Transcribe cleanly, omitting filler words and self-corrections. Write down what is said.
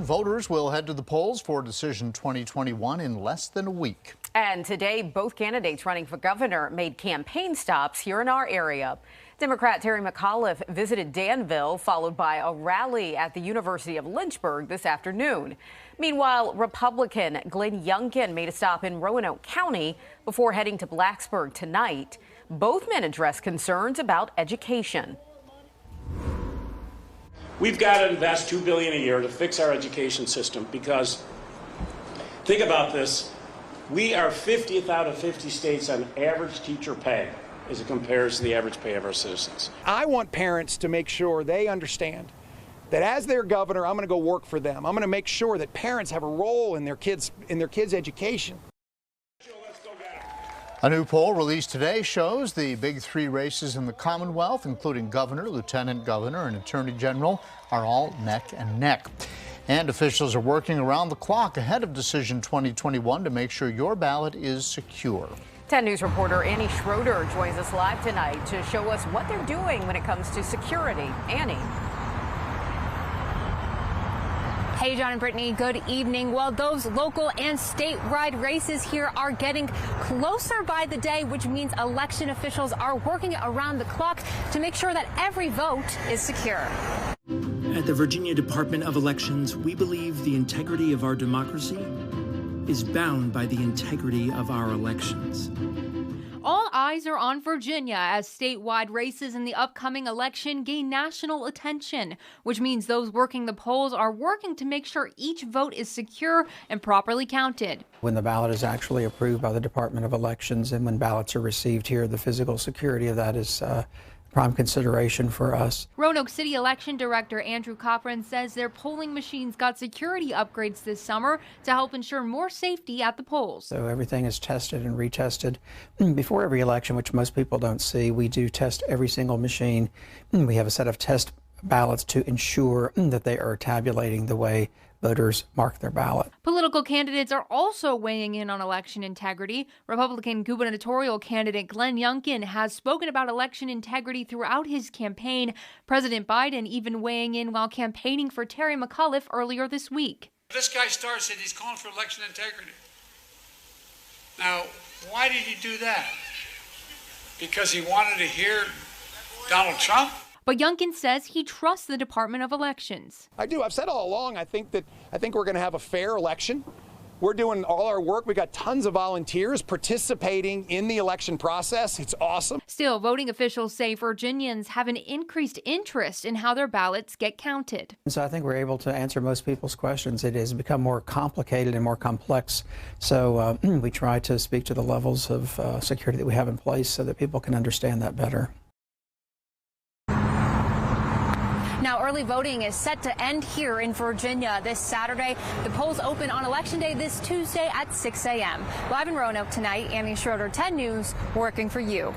voters will head to the polls for Decision 2021 in less than a week. And today, both candidates running for governor made campaign stops here in our area. Democrat Terry McAuliffe visited Danville, followed by a rally at the University of Lynchburg this afternoon. Meanwhile, Republican Glenn Youngkin made a stop in Roanoke County before heading to Blacksburg tonight. Both men addressed concerns about education. We've got to invest $2 billion a year to fix our education system because, think about this, we are 50th out of 50 states on average teacher pay as it compares to the average pay of our citizens. I want parents to make sure they understand that as their governor, I'm going to go work for them. I'm going to make sure that parents have a role in their kids' education. A new poll released today shows the big three races in the Commonwealth, including governor, lieutenant governor, and attorney general, are all neck and neck. And officials are working around the clock ahead of Decision 2021 to make sure your ballot is secure. 10 News reporter Annie Schroeder joins us live tonight to show us what they're doing when it comes to security. Annie. Hey, John and Brittany, good evening. Well, those local and statewide races here are getting closer by the day, which means election officials are working around the clock to make sure that every vote is secure. At the Virginia Department of Elections, we believe the integrity of our democracy is bound by the integrity of our elections. All eyes are on Virginia as statewide races in the upcoming election gain national attention, which means those working the polls are working to make sure each vote is secure and properly counted. When the ballot is actually approved by the Department of Elections and when ballots are received here, the physical security of that is prime consideration for us. Roanoke City Election Director Andrew Cochran says their polling machines got security upgrades this summer to help ensure more safety at the polls. So everything is tested and retested before every election, which most people don't see. We do test every single machine. We have a set of test ballots to ensure that they are tabulating the way voters mark their ballot. Political candidates are also weighing in on election integrity. Republican gubernatorial candidate Glenn Youngkin has spoken about election integrity throughout his campaign. President Biden even weighing in while campaigning for Terry McAuliffe earlier this week. This guy starts and he's calling for election integrity. Now, why did he do that? Because he wanted to hear Donald Trump? But Youngkin says he trusts the Department of Elections. I do. I've said all along, I think we're going to have a fair election. We're doing all our work. We got tons of volunteers participating in the election process. It's awesome. Still, voting officials say Virginians have an increased interest in how their ballots get counted. So I think we're able to answer most people's questions. It has become more complicated and more complex. So we try to speak to the levels of security that we have in place so that people can understand that better. Now, early voting is set to end here in Virginia this Saturday. The polls open on Election Day this Tuesday at 6 a.m. Live in Roanoke tonight, Annie Schroeder, 10 News, working for you.